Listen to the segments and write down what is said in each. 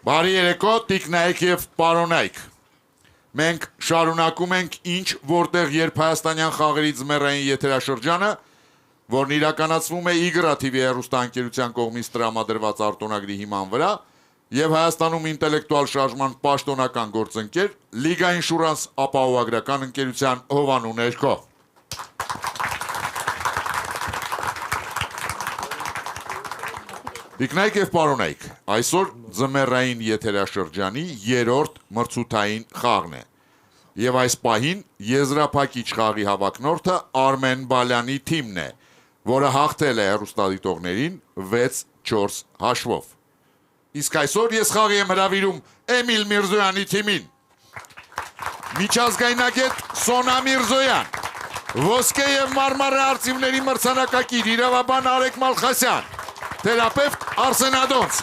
Բարի երեկո, տիկնայք և պարոնայք։ Մենք շարունակում ենք ինչ որտեղ երբ հայաստանյան խաղերի ձմեռային եթերաշրջանը, որն իրականացվում է Իգրա TV հեռուստաընկերության կողմից տրամադրված արտոնագրի հիման վրա և Հայաստանում ինտելեկտուալ շարժման պաշտոնական գործընկեր Լիգա Ինշուրանս ապահովագրական ընկերության հովանու ներքո։ Տիկնայք և պարոնայք, այսօր ձմեռային եթերաշրջանի երրորդ մրցութային խաղն է և այս պահին եզրափակիչ խաղի հավակնորդը Արմեն Բալյանի թիմն է, որը հաղթել է հեռուստադիտողներին 6-4 հաշվով։ Իսկ այսօր ես խաղի եմ հրավիրում Էմիլ Միրզոյանի թիմին, միջազգայնագետ Սոնա Միրզոյան, ոսկե և մարմարե արծիվների մրցանակակիր իրավաբան Արեգ Մալխասյան, թերապևտ Արսեն Ադոնց,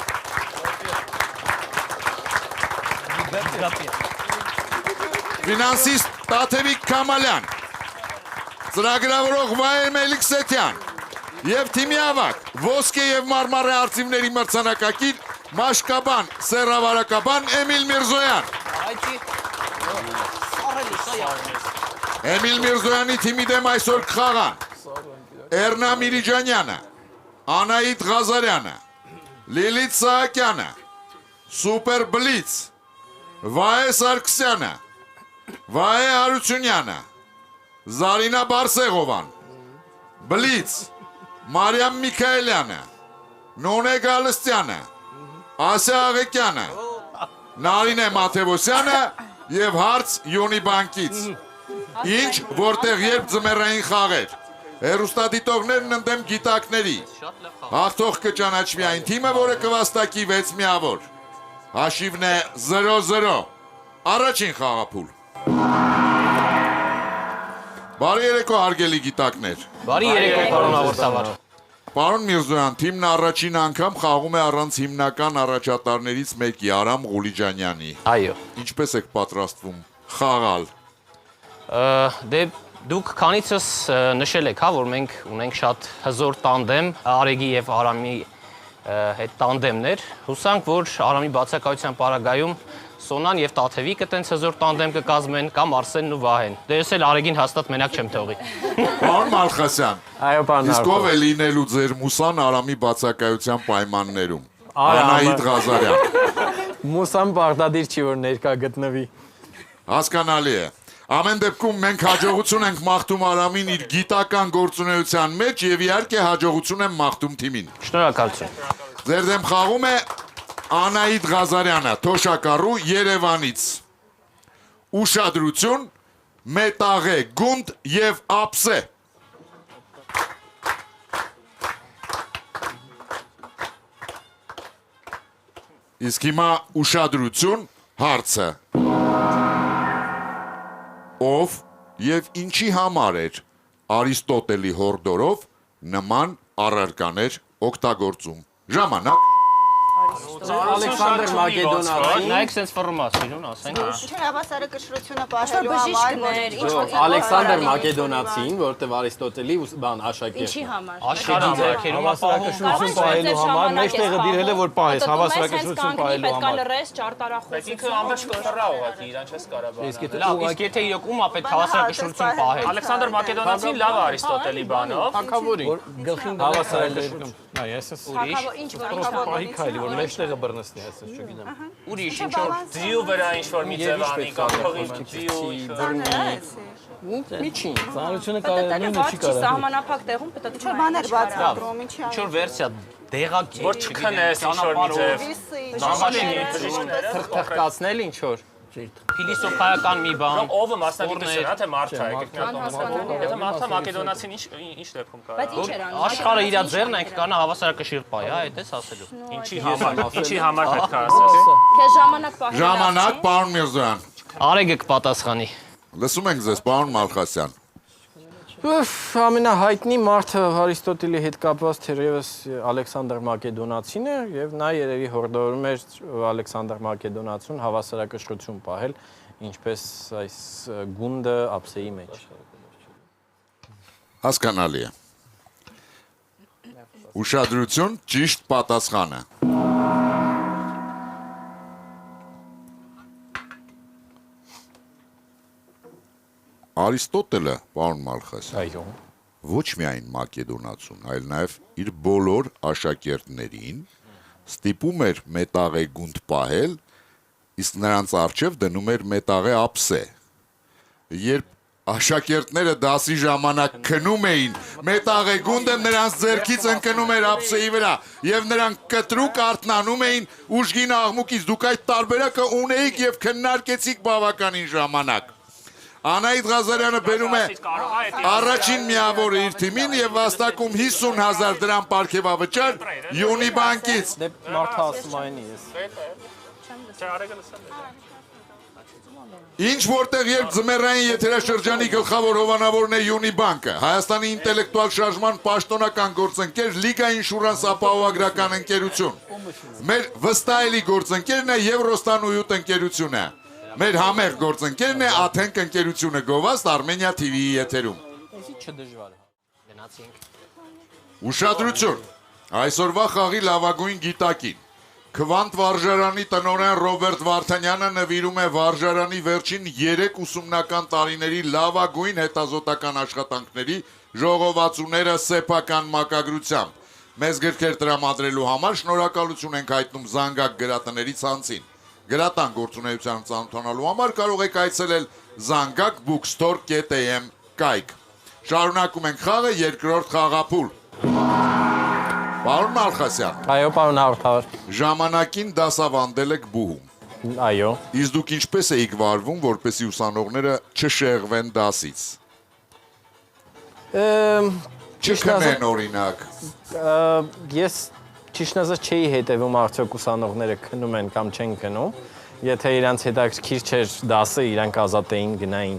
ֆինանսիստ Տաթևիկ Քամալյան, ծրագրավորող Վահե Մելիքսեթյան և թիմի ավագ ոսկե և մարմարե արծիվների մրցանակակիր մաշկաբան, սեռավարակաբան Էմիլ Միրզոյան։ Էմիլ Միրզոյանի թիմի դեմ այսօր կխաղան Էռնա Միրիջանյանը, Անահիտ Ղազարյանը, Լիլիթ Սահակյանը, Սուպեր Բլից, Վահե Սարգսյանը, Վահե Հարությունյանը, Զարինա Բարսեղովան, Բլից, Մարիամ Միքայելյանը, Նոնե Գալստյանը, Ասիա Աղեկյանը, Նարինե Մաթևոսյանը և հարց Յոնի բանկից։ Ինչ, որտեղ երբ ձմեռային խաղեր, հեռուստադիտողներն ընդդեմ գիտակների, հաղթող կճանաչվի այն թիմը, որը կվաստակի 6 միավոր։ Հաշիվն է 0-0, առաջին խաղափուլ։ Բարի երեկո հարգելի գիտակներ։ Բարի երեկո պարոն հաղորդավար։ Պարոն Միրզոյան, թիմն առաջին անգամ խաղում է առանց հիմնական առաջատարներից մեկի Արամ Ղուլիջանյանի։ Այո։ Ինչպես եք պատրաստվում խաղալ։ Դե դուք քանիցս նշել եք, հա, որ մենք ունենք շատ հզոր տանդեմ, Արեգի եւ Արամի հետ տանդեմներ։ Հուսանք, որ Արամի բացակայության պարագայում Սոնան եւ Տաթևիկը տենց հզոր տանդեմ կկազմեն կամ Արսենն ու Վահեն։ Դե ես էլ Արեգին հաստատ մենակ չեմ թողի։ Պարոն Մալխասյան։ Այո, պարոն։ Իսկ ով է լինելու ձեր մուսան Արամի բացակայության պայմաններում։ Անահիտ Ղազարյան։ Մուսան պարտադիր չի, որ ներկա գտնվի։ Հասկանալի է։ Ամեն դեպքում մենք հաջողություն ենք մաղթում Արամին իր գիտական գործունեության մեջ եւ իհարկե հաջողություն եմ մաղթում թիմին։ Շնորհակալություն։ Ձեր դեմ խաղում է Անահիտ Ղազարյանը, թոշակառու Երևանից։ Ուշադրություն, մետաղե, գունդ եւ ափսե։ Իսկ հիմա ուշադրություն, հարցը։ Ով եւ ինչի համար էր Արիստոտելի հորդորով նման առարկաներ օգտագործում։ Ժամանակ։ Ալեքսանդր Մակեդոնացին։ Նայեք sense ֆորմացիոն, ասենք։ Հավասարակշռությունը պահելու համար, Ալեքսանդր Մակեդոնացին, որտեղ Արիստոտելի բան աշակերտ։ ինչի համար։ Աշխարհի ձեռքերում Հավասարակշռություն պահելու համար մեջտեղը դիրել է որ պահես հավասարակշռություն պահելու Պետք է համար։ լրես ճարտարախոսություն։ Ինքը ամբողջ կռա ուղղակի իրան չես կարա բանալ։ լավ, իսկ եթե իրոք ում է պետք հավասարակշռություն պահել։ Ալեքսանդր Մակեդոնացին լավ է Արիստոտելի բանով։ Թագավորի։ Գլխին հավասարակշռություն։ Այ ես Ինչ որ պահի քայլի որ մեջտեղը բռնեցնի, այսպես չգիտեմ։ Ուրիշ ինչ որ Ձիու վրա ինչ-որ մի ձև անի կամ փողի ձիու Միջին, ծանրությունը կարելի նույնը չի կարա։ Սահմանափակ տեղում պետք է բաներ բացատրում, ինչի ինչ որ վերսիա դեղակ որ չքնես ինչ-որ մի ձև։ Թղթկացնել ինչ որ։ Փիլիսոփայական մի բան։ Ովը մասնագիտություն, հա թե մարդ է, եթե մարդը մակեդոնացին ինչ դեպքում կարա։ Բայց ինչ էր անում։ Աշխարհը իր ձեռն ենք կանա հավասարակշիռ պահի, հա, այդպես ասելու։ Ինչի համար պետք է ասես։ Քեզ ժամանակ պահել։ Ժամանակ, պարոն Միրզոյան։ Արեգը կպատասխանի։ Լսում ենք ձեզ, պարոն Մալխասյան։ Ամենահայտնի մարդը Արիստոտելի հետ կապված թերևս Ալեքսանդր Մակեդոնացին է եւ նա երևի հորդորում էր Ալեքսանդր Մակեդոնացուն հավասարակշռություն պահել, ինչպես այս գունդը ափսեի մեջ։ Հասկանալի է։ Ուշադրություն, ճիշտ պատասխանը։ Արիստոտելը, պարոն Մալխասյան, Այո։ ոչ միայն մակեդոնացուն, այլ նաև իր բոլոր աշակերտներին ստիպում էր մետաղե գունդ պահել, իսկ նրանց առջև դնում էր մետաղե ափսե։ Երբ աշակերտները դասի ժամանակ քնում էին, մետաղե գունդը նրանց ձեռքից ընկնում էր ափսեի վրա, եւ նրանք կտրուկ արթնանում էին ուժգին աղմուկից։ Դուք այդ տարբերակը ունեիք եւ քննարկեցիք բավականին ժամանակ։ Անահիտ Ղազարյանը բերում է առաջին միավորը իր թիմին եւ վաստակում 50,000 դրամ պարգևավճար Յունիբանկից։ Դե մարդը ասում այն ես։ Չէ, արեգը լսել։ Ինչ որտեղ երբ ձմեռային եթերաշրջանի գլխավոր հովանավորն է Յունիբանկը, Հայաստանի ինտելեկտուալ շարժման պաշտոնական գործընկեր Լիգա ինշուրանս ապահովագրական ընկերություն։ Մեր վստահելի գործընկերն է Եվրոստանույութ ընկերությունը։ Մեր համեղ գործընկերն է Աթենք ընկերությունը գովազդ Armenia TV-ի եթերում։ Էսի չդժվար է։ Գնացինք։ Ուշադրություն։ Այսօրվա խաղի լավագույն գիտակին Քվանտ վարժարանի տնօրեն Ռոբերտ Վարդանյանը նվիրում է վարժարանի վերջին 3 ուսումնական տարիների լավագույն հետազոտական աշխատանքների ժողովածուները սեփական մակագրությամբ։ Մեզ գրքեր տրամադրելու համար շնորհակալություն ենք հայտնում Զանգակ գրատների ցանցին։ Գրատան գործունեության ծանոթանալու համար կարող եք այցելել zangakbookstore.am կայք։ Շարունակում ենք խաղը երկրորդ խաղափուլ։ Պարոն Մալխասյան, Այո, պարոն հաղորդավար։ ժամանակին դասավանդել եք բուհում։ Այո։ Իսկ դուք ինչպես էիք վարվում, որպեսզի ուսանողները չշեղվեն դասից։ Չքնեն օրինակ։ Ես ճիշտն ասած չէի հետևում արդյոք ուսանողները քնում են կամ չեն քնում։ Եթե իրանց հետաքրքիր չէր դասը, իրանք ազատ էին գնային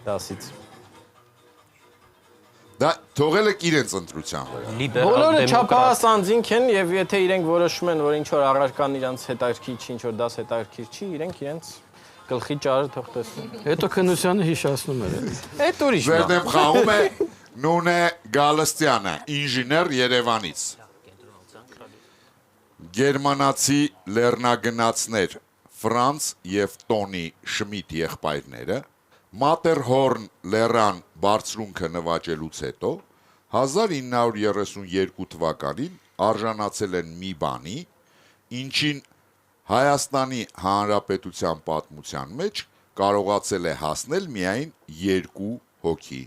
դասից։ Դա թողել եք իրենց ընտրության վրա։ Բոլորը չափահաս անձինք են եւ եթե իրենք որոշում են, որ ինչ որ առարկան իրանց հետաքրքիր չի, ինչ որ դաս հետաքրքիր չի, իրենք իրենց գլխի ճարը թող տեսնեն։ Հետո քննությանը հիշացնում էր։ Այդ ուրիշ բան։ Վերդեմ խաղում է Նունե Գալստյանը, ինժեներ Երևանից։ Գերմանացի լեռնագնացներ Ֆրանց եւ Տոնի Շմիտ եղբայրները Մատերհորն լեռան բարձրունքը նվաճելուց հետո 1932 թվականին արժանացել են մի բանի, ինչին Հայաստանի Հանրապետության պատմության մեջ կարողացել է հասնել միայն 2 հոգի։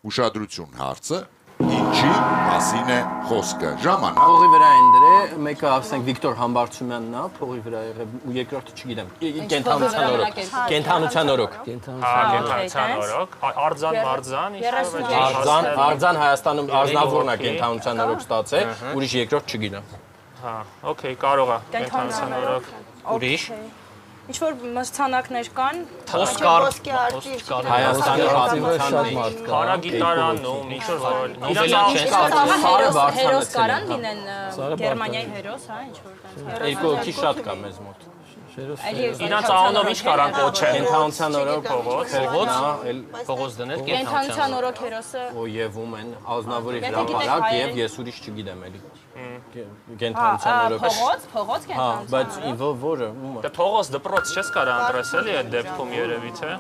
Ուշադրություն հարցը, ինչի մասին է խոսքը։ Ժամանակ։ Փողի վրա են դրել, մեկը ասենք Վիկտոր Համբարձումյանն է, փողի վրա եղել ու երկրորդը չգիտեմ։ Կենթանության օրոք։ Կենթանության օրոք։ Կենթանության օրոք, արձան, մարզան, Արձան Հայաստանում Արզնավուրն է կենթանության օրոք ստացել, ուրիշ երկրորդ չգիտեմ։ հա, օքեյ, կարող է, կենթանության օրոք։ Ուրիշ։ Ինչ որ մրցանակներ կան, Օսկար։ Հայաստանի պատմության Հանրագիտարանում, ինչ որ հերոս կարան լինեն Գերմանիայի հերոս, հա, ինչ որ տենց։ երկու հոգի շատ կա մեզ մոտ։ իրանց անունով ինչ կարան կոչեն։ Կենթանության օրոք Փողոց դնել Կենթանության օրոք հերոսը Օևում են Ազնավուրի հրապարակ եւ ես ուրիշ չգիտեմ էլի։ Կենթանության օրոք։ փողոց Հա, կենթանության։ բայց որը ումը։ Դե փողոց դպրոց չես կարա ընտրեսելի այդ դեպքում երևի թե։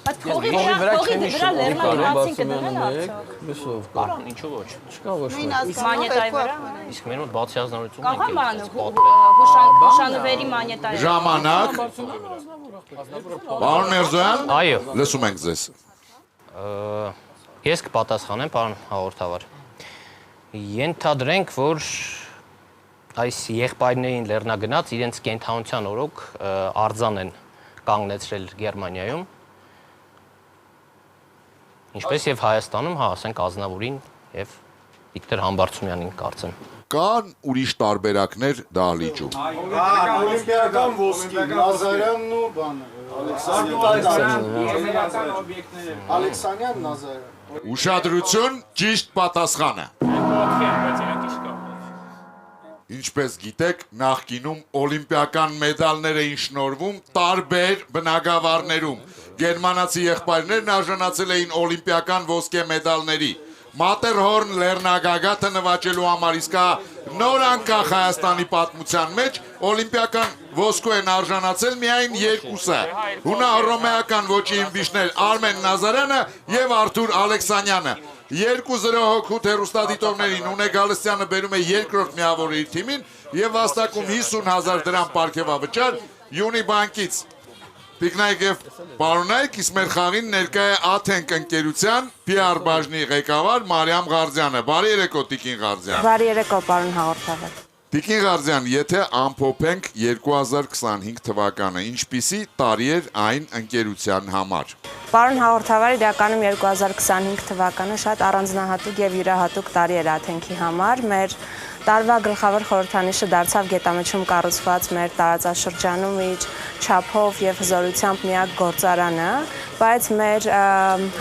Բայց փողի վրա լեռնագնացին կդնեն արդյոք։ Լսով։ Ինչու ոչ։ Չկա ոչ մի։ Մանետայի վրա։ Իսկ մեր մոտ բացի ազնվություն Կաղա ունենք։ ման հուշանվերի մանետայի։ Ժամանակ։ Պարոն Մերզոյան, Այո։ լսում ենք ձեզ։ Ես կպատասխանեմ, պարոն հաղորդավար։ Ենթադրենք, որ այս եղբայրներին լեռնագնաց իրենց կենթանության օրոք արձան են կանգնեցրել Գերմանիայում։ Ինչպես եւ Հայաստանում, հա, ասենք Ազնավուրին եւ Վիկտոր Համբարձումյանին կարծեմ։ Կան ուրիշ տարբերակներ դահլիճում։ Օլիմպիական ոսկի Նազարյանն ու բանը Ալեքսանյան Նազարյան Ուշադրություն, ճիշտ պատասխանը։ Ինչպես գիտեք, նախկինում օլիմպիական մեդալներ էին շնորհվում տարբեր բնագավառներում։ Գերմանացի եղբայրներն արժանացել էին օլիմպիական ոսկե մեդալների։ Մատերհորն լեռնագագաթը նվաճելու համար իսկ նոր անկախ Հայաստանի պատմության մեջ Օլիմպիական ոսկու են արժանացել միայն երկուսը։ Հունահռոմեական ոճի իմբիշներ Արմեն Նազարյանը եւ Արթուր Ալեքսանյանը։ 2-0 հոգուտ հեռուստադիտողներին Ունե Գալստյանը բերում է երկրորդ միավորը իր թիմին եւ վաստակում 50,000 դրամ պարգևավճար Յունի բանկից։ Տիկնայք եւ պարոնայք, իսկ մեր խաղին ներկա է Աթենք ընկերության PR բաժնի ղեկավար Մարիամ Ղարզյանը։ Բարի երեկո, Տիկին Ղարզյան։ Բարի երեկո, պարոն հաղորդավար։ Տիկին Ղարզյան, եթե ամփոփենք 2025 թվականը, ինչպիսի տարի էր այն ընկերության համար։ Պարոն հաղորդավար, իրականում 2025 թվականը շատ առանձնահատուկ եւ յուրահատուկ տարի էր Աթենքի համար։ Մեր տարվա գլխավոր խորհրդանիշը դարձավ գետամիջում կառուցված մեր տարածաշրջանում իր չափով եւ հզորությամբ միակ գործարանը, բայց մեր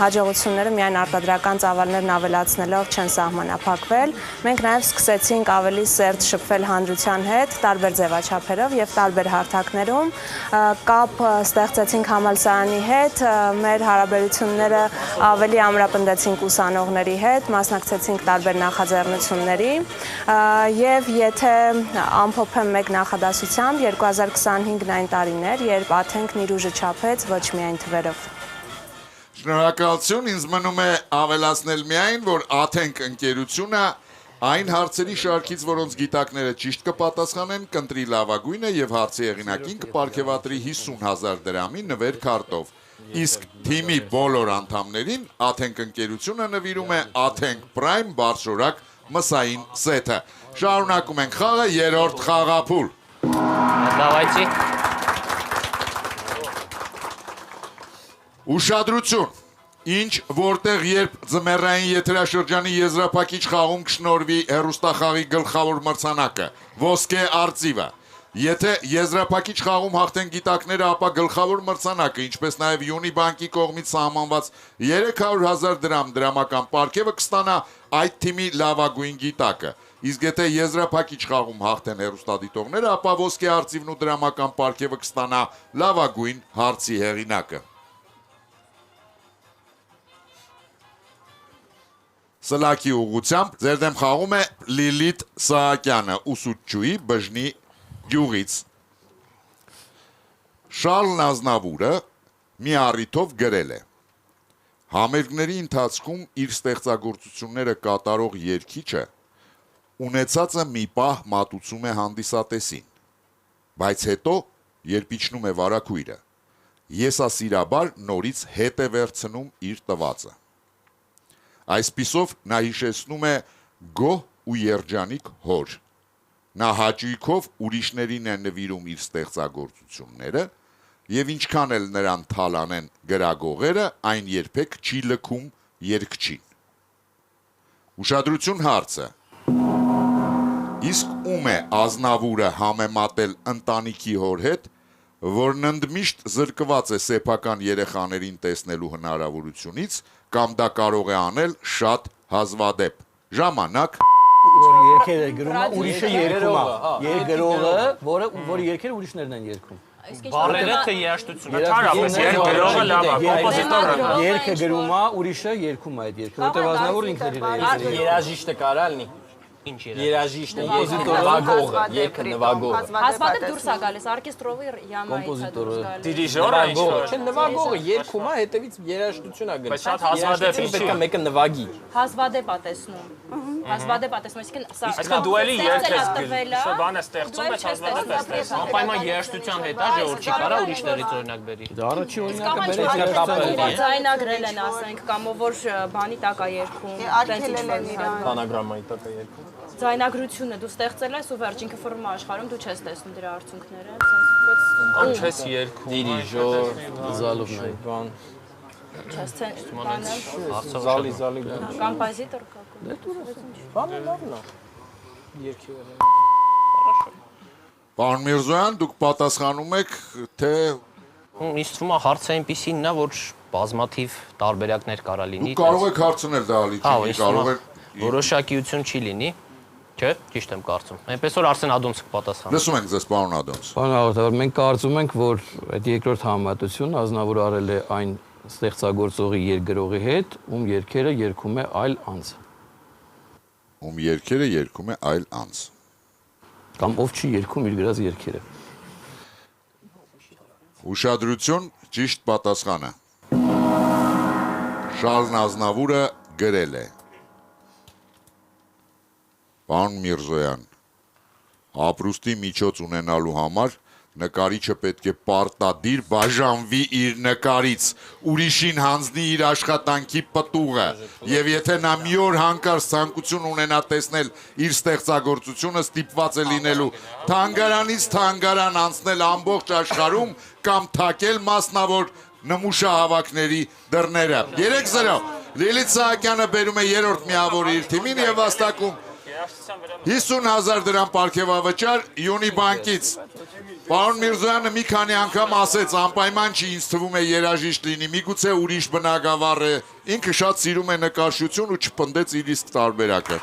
հաջողությունները միայն արտադրական ծավալներն ավելացնելով չեն սահմանափակվել։ Մենք նաեւ սկսեցինք ավելի սերտ շփվել հանրության հետ տարբեր ձևաչափերով եւ տարբեր հարթակներում, կապ ստեղծեցինք համալսարանի հետ, մեր հարաբերությունները ավելի ամրապնդեցինք ուսանողների հետ, մասնակցեցինք տարբեր նախաձեռնությունների եւ եթե ամփոփեմ մեկ նախադասությամբ 2025-ն այն տարին էր, երբ Աթենքն իր ուժը չափեց ոչ միայն թվերով։ Շնորհակալություն, ինձ մնում է ավելացնել միայն, որ Աթենք ընկերությունը այն հարցերի շարքից, որոնց գիտակները ճիշտ կպատասխանեն, կընտրի լավագույնը եւ հարցի հեղինակին կպարգևատրի 50,000 դրամի նվեր քարտով։ Իսկ թիմի բոլոր անդամներին Աթենք ընկերությունը նվիրում է Աթենք Prime բարձրորակ մսային սեթը։ Շարունակում ենք խաղը, երրորդ խաղափուլ։ Давайте. Ուշադրություն, ինչ, որտեղ երբ ձմեռային եթերաշրջանի եզրափակիչ խաղում կշնորվի հեռուստախաղի գլխավոր մրցանակը, ոսկե արծիվը։ Եթե եզրափակիչ խաղում հաղթեն գիտակները, ապա գլխավոր մրցանակը, ինչպես նաև Յունի բանկի կողմից սահմանված 300,000 դրամ դրամական պարգևը կստանա այդ թիմի լավագույն գիտակը։ Իսկ եթե եզրափակիչ խաղում հաղթեն հեռուստադիտողները, ապա ոսկե արծիվն ու դրամական պարգևը կստանա լավագույն հարցի հեղինակը։ Սլաքի ուղղությամբ ձեր դեմ խաղում է Լիլիթ Սահակյանը, ուսուցչուհի բժնի գյուղից։ Շարլ Ազնավուրը մի առիթով գրել է. Համերգների ընթացքում իր ստեղծագործությունները կատարող երգիչը ունեցածը մի պահ մատուցում է հանդիսատեսին, բայց հետո, երբ իջնում է վարագույրը, եսասիրաբար նորից հետ է վերցնում իր տվածը։ Այսպիսով նա հիշեցնում է գոհ ու երջանիկ հոր։ Նա հաճույքով ուրիշներին է նվիրում իր ստեղծագործությունները եւ ինչքան էլ նրան թալանեն գրագողերը, այն երբեք չի լքում երգչին։ Ուշադրություն հարցը։ Իսկ ում է Ազնավուրը համեմատել ընտանիքի հոր հետ, որն ընդմիշտ զրկված է սեփական երեխաներին տեսնելու հնարավորությունից կամ դա կարող է անել շատ հազվադեպ։ Ժամանակ որ երկերը գրում է, ուրիշը երգում է։ Երգրողը, որ երկերը ուրիշներն են երգում։ Բարերը թե երաժշտությունը, թարապես երգրողը լավ է, կոմպոզիտորը։ Երգը գրում է, ուրիշը երգում է այդ երգը, որտեղ Ազնավուրը ինքն էր երգը։ Երաժիշտը կարա լինի։ Ինչ Երաժիշտը, նվագողը, երգը նվագողը։ Հազվադեպ դուրս է գալիս, օրկեստրովի յամայի Կոմպոզիտորը։ Դիրիժորը ինչ-որ։ Չէ, նվագողը երգում է, հետևից երաժշտություն է գնում։ Բայց շատ հազվադեպ ինչի։ Պետք է մեկը նվագի։ հազվադեպ է տեսնում։ Հազվադեպ է տեսնում, այսինքն սա Այսինքն դու էլի երգ ես գրում, բան ես ստեղծում, բայց հազվադեպ ես տեսնում։ Անպայման երաժշտության հետ է, ժողովուրդ չի կարա ուրիշներից օրինակ բերի։ Դա առաջի օրինակը Կամ բերեց ինչ-որ ձայնագրել են, ասենք, կամ որ բանի տակ է երգում, տենց ինչ-որ Բանագրամայի տակ է երգում։ ձայնագրությունը դու ստեղծել ես ու վերջին կֆորմա աշխարհում դու չես տեսնում դրա արդյունքները, Կամ չես երգում։ Դիրիժոր, Զալովնայ։ բան, չես բանը, զալի կոմպոզիտոր կա։ բանը լավն է։ Երգի Պարոն Միրզոյան, դուք պատասխանում եք, թե Ինձ թվում է հարցը այնպեսին նա, որ բազմաթիվ տարբերակներ կարա լինի։ դուք կարող եք հարցնել դա ալիչի, կարող եք Որոշակիություն չի լինի, չէ՞, ճիշտ եմ կարծում։ Այնպես որ Արսեն Ադոնցը կպատասխանի։ Լսում ենք ձեզ, պարոն Ադոնց։ Պարոն հաղորդավար, մենք կարծում ենք, որ այդ երկրորդ համեմատությունը Ազնավուրը արել է այն ստեղծագործողի երգրողի հետ, ում երգերը երգում է այլ անձ։ Ում երգերը երգում է այլ անձ։ Կամ ով չի երգում իր գրած երգերը։ Ուշադրություն, ճիշտ պատասխանը։ Շարլ Ազնավուրը գրել է. Պարոն Միրզոյան, ապրուստի միջոց ունենալու համար նկարիչը պետք է պարտադիր բաժանվի իր նկարից, ուրիշին հանձնի իր աշխատանքի պտուղը, եւ եթե նա մի օր հանկարծ ցանկություն ունենա տեսնել իր ստեղծագործությունը, ստիպված է լինելու թանգարանից թանգարան անցնել ամբողջ աշխարհում կամ թակել մասնավոր նմուշահավաքների դռները։ 3-0 Լիլիթ Սահակյանը բերում է երրորդ միավորը իր թիմին եւ վաստակում 50,000 դրամ պարգևավճար Յունի բանկից։ Պարոն Միրզոյանը մի քանի անգամ ասեց, անպայման չի, ինձ թվում է երաժիշտ լինի, միգուցե ուրիշ բնագավառ է, ինքը շատ սիրում է նկարչություն ու չպնդեց իր իսկ տարբերակը։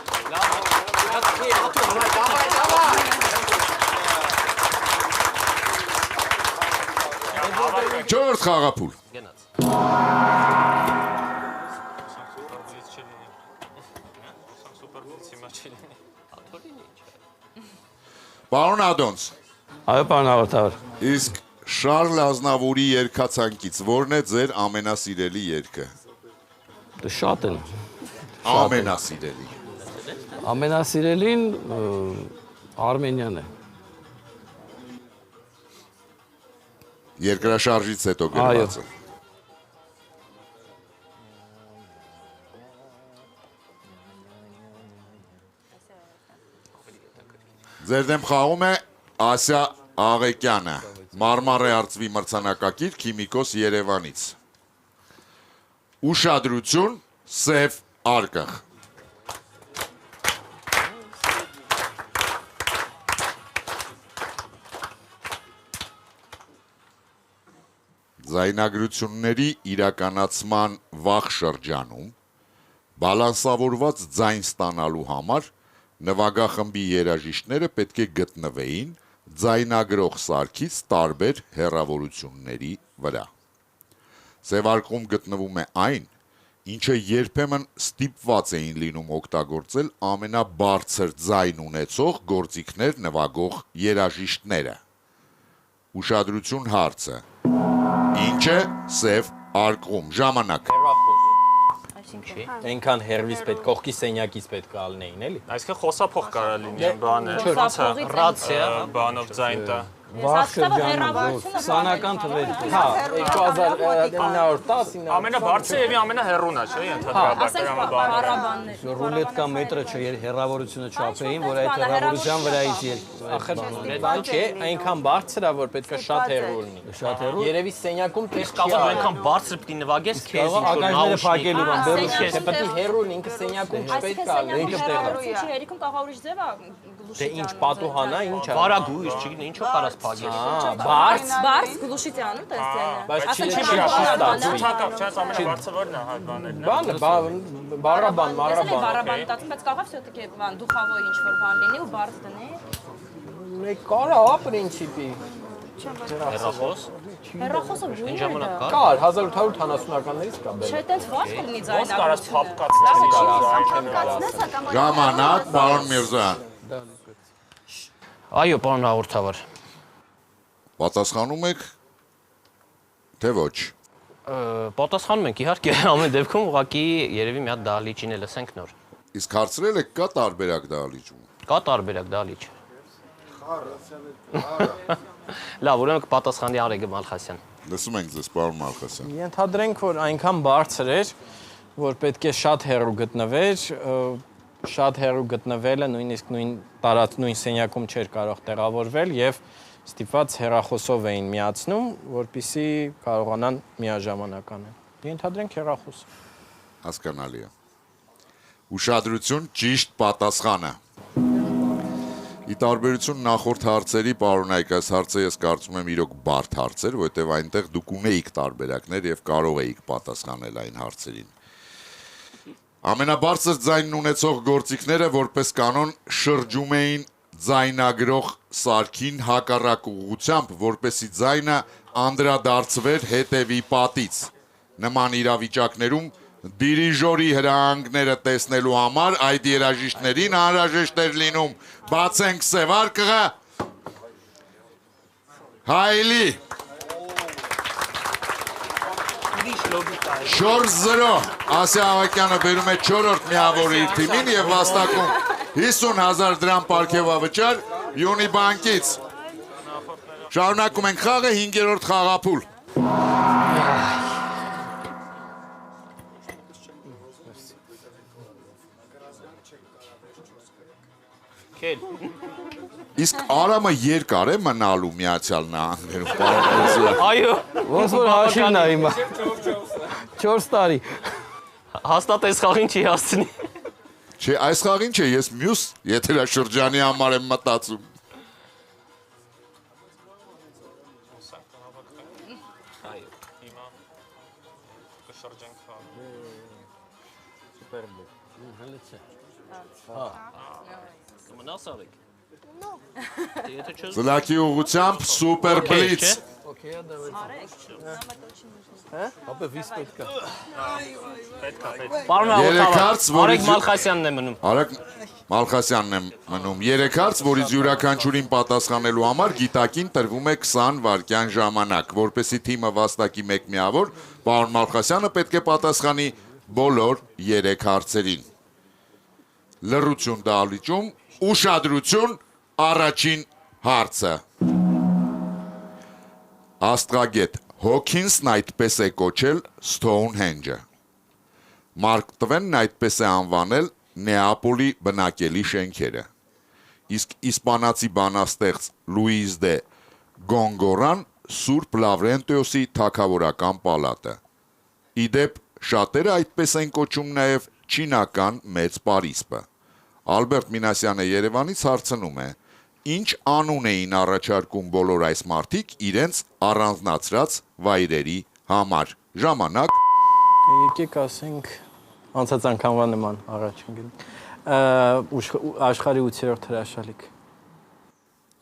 Չորրորդ խաղափուլ։ Պարոն Ադոնց։ Այո, պարոն հաղորդավար։ Իսկ Շարլ Ազնավուրի երգացանկից որն է ձեր ամենասիրելի երգը։ Դա շատ են։ Ամենասիրելի։ Ամենասիրելին Արմենիան է։ Երկրաշարժից հետո գրվածը։ Ձեր դեմ խաղում է Ասիա Աղեկյանը, Մարմարե արծվի մրցանակակիր քիմիկոս Երևանից։ Ուշադրություն, սև արկղ։ Ձայնագրությունների իրականացման վաղ շրջանում բալանսավորված ձայն ստանալու համար նվագախմբի երաժիշտները պետք է գտնվեին ձայնագրող սարքից տարբեր հեռավորությունների վրա։ Սևարկում գտնվում է այն, ինչը երբեմն ստիպված էին լինում օգտագործել ամենաբարձր ձայն ունեցող գործիքներ նվագող երաժիշտները։ Ուշադրություն հարցը։ Ինչ է սև արկղում։ Ժամանակ։ Այնքան հերվից պետք, կողքի սենյակից պետք է ալնեին, էլի։ Այսինքն խոսափող կարա լինի բանը, Ռացիա, բանով ձայն տա։ Վաղ շրջանում 20-ական թվերից։ Հա, 2910-ին Ամենաբարձրը եւ ամենահեռունն է, չէ՞, ընդհանրապես Հարաբաններ։ ռուլետկա մետրը հեռավորությունը չափեին, որ այդ հեռավորության վրայից բան չէ, այնքան բարձր է, որ պետք է շատ հեռու լինի։ շատ հեռու։ Երևի սենյակում պետք կարող է այնքան բարձր պիտի նվագես քեզ ինչ որ ակնարկները փակելու բան, բերու է, պետք է հեռու լինի, ինքը սենյակում չպետք է լինի, ինքը տեղը։ Ինչի երիկում կարող ուրիշ ձև է Դե ինչ պատուհանա, ինչ է։ Վարագույր, չգիտեմ, ինչով կարաս փակես։ բարձ գլուշից անում տեսնելը։ Բայց չի Ցուցակապ, չէ՞, ամենաբարձրը որն է, հա, բաներն։ բանը, բարաբան, մարաբան։ Բարաբան տածում, բայց կարող все-таки բան դուխավոյ ինչ որ բան լինի ու բարձ դնի։ Մեկ կարա, պրինցիպի։ Հեռախոս։ Հեռախոսը ո՞ւր Ինչ ժամանակ կար։ Կար 1870-ականներից կա բերել։ Չէ, տենց ված կլինի Ոնց կարաս ձայնագրությունը։ փապկացնել։ Ժամանակ, պարոն Միրզոյան։ Այո, պարոն հաղորդավար։ Պատասխանում եք, թե ոչ։ Պատասխանում ենք իհարկե, ամեն դեպքում ուղղակի երևի մի հատ դահլիճին է լսենք նոր։ Իսկ հարցրել եք կա տարբերակ դահլիճում։ Կա տարբերակ դահլիճ։ Լավ, ուրեմն կպատասխանի Արեգ Մալխասյան։ Լսում ենք ձեզ, պարոն Մալխասյան։ Ենթադրենք, որ այնքան բարձր էր, որ պետք է շատ հեռու գտնվեր, շատ հեռու գտնվելը նույնիսկ նույն սենյակում չէր կարող տեղավորվել եւ ստիպված հեռախոսով էին միացնում, որպեսզի կարողանան միաժամանակ անել։ Ենթադրենք հեռախոս։ Հասկանալի է։ Ուշադրություն, ճիշտ պատասխանը։ Ի տարբերություն նախորդ հարցերի, պարոնայք, այս հարցը ես կարծում եմ իրոք բարդ հարց էր, որովհետև այնտեղ դուք ունեիք տարբերակներ եւ կարող էիք պատասխանել այն հարցերին։ Ամենաբարձր ձայնն ունեցող գործիքները որպես կանոն շրջում էին ձայնագրող սարքին հակառակ ուղղությամբ, որպեսզի ձայնը անդրադարձվեր հետևի պատից։ Նման իրավիճակներում դիրիժորի հրահանգները տեսնելու համար այդ երաժիշտներին անհրաժեշտ էր լինում բացենք սևարկղը Հայլի 4-0 Ասիա Ավակյանը բերում է 4-րդ միավորը իր թիմին եւ վաստակում 50,000 դրամ պարգևավճար Յունիբանկից։ Շարունակում ենք խաղը 5-րդ խաղափուլ։ Իսկ Արամը երկար է մնալու Միացյալ Նահանգներում, պարոն Էզիա։ Այո, Ոնց որ հաշիվն է հիմա։ 4 տարի։ հաստատ այս խաղին չի հասցնի։ Չէ, այս խաղին չէ, ես մյուս եթերաշրջանի համար եմ մտածում։ Կմնաս Արեգ։ Զլակի ուղությամբ սուպեր բլից։ Ապա վիս պետք է։ Պարոն Երեք հարց, Աղոթավար, Արեգ որից- Մալխասյանն է մնում։ Արագ Մալխասյանն է մնում 3 հարց, որից յուրաքանչյուրին պատասխանելու համար գիտակին տրվում է 20 վայրկյան ժամանակ, որպեսզի թիմը վաստակի 1 միավոր, պարոն Մալխասյանը պետք է պատասխանի բոլոր 3 հարցերին։ Լռություն դահլիճում, ուշադրություն, առաջին հարցը։ Աստղագետ Հոքինսն այդպես է կոչել Սթոունհենջը։ Մարկ Տվենն այդպես է անվանել Նեապոլի բնակելի շենքերը։ Իսկ իսպանացի բանաստեղծ Լուիս դե Գոնգորան Սուրբ Լավրենտիոսի թագավորական պալատը։ Իդեպ շատերը այդպես են կոչում նաև չինական մեծ Պարիսպը։ Ալբերտ Մինասյանը Երևանից հարցնում է. Ինչ անուն էին առաջարկում բոլոր այս մարդիկ իրենց առանձնացրած վայրերի համար։ Ժամանակ Եկեք ասենք անցած անգամվա նման առաջին գնում։ Աշխարհի 8-րդ հրաշալիք։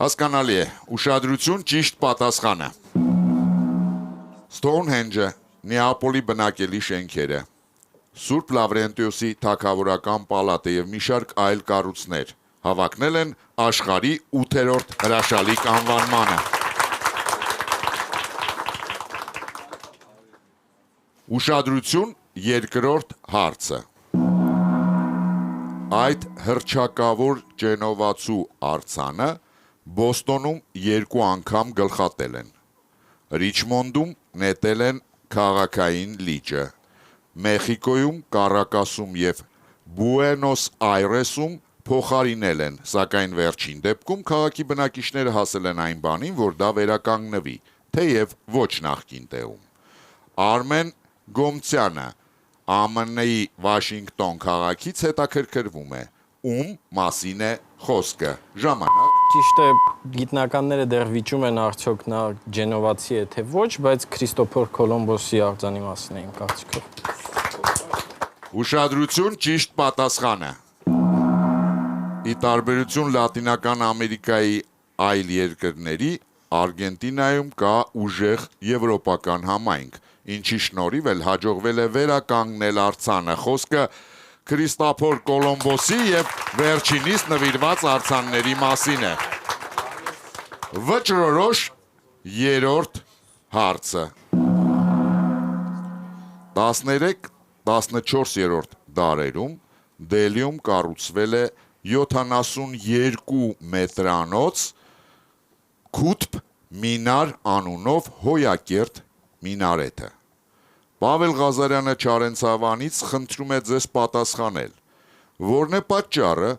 հասկանալի է, ուշադրություն ճիշտ պատասխանը։ Սթոունհենջը, Նեապոլի բնակելի շենքերը, Սուրբ Լավրենտիոսի թագավորական պալատը եւ մի շարք այլ կառույցներ հավակնել են աշխարհի 8-րդ հրաշալիք անվանմանը։ Ուշադրություն, երկրորդ հարցը։ Այդ հռչակավոր Ջենովացու արձանը Բոստոնում 2 անգամ գլխատել են։ Ռիչմոնդում նետել են քաղաքային լիճը։ Մեխիկոյում, Կարակասում եւ Բուենոս Այրեսում փոխարինել են, սակայն վերջին դեպքում քաղաքի բնակիչները հասել են այն բանին, որ դա վերականգնվի, թեև ոչ նախկին տեղում։ Արմեն Գոմցյանը ԱՄՆ-ի Վաշինգտոն քաղաքից հետաքրքրվում է, ում մասին է խոսքը։ Ժամանակ Ճիշտ է, գիտնականները դեռ վիճում են արդյոք նա ջենովացի է թե ոչ, բայց Քրիստոփոր Կոլոմբոսի արձանի մասին էին կարծիքով։ Ուշադրություն, ճիշտ պատասխանը։ Ի տարբերություն Լատինական Ամերիկայի այլ երկրների, Արգենտինայում կա ուժեղ եվրոպական համայնք, ինչի շնորհիվ էլ հաջողվել է վերականգնել արձանը։ Խոսքը Քրիստոփոր Կոլոմբոսի եւ վերջինիս նվիրված արձանների մասին է։ Վճռորոշ երրորդ հարցը։ 13-14-րդ դարերում Դելիում կառուցվել է 72 մետրանոց Քութբ Մինար անունով հոյակերտ մինարեթը։ Պավել Ղազարյանը Չարենցավանից խնդրում է ձեզ պատասխանել, որն է պատճառը,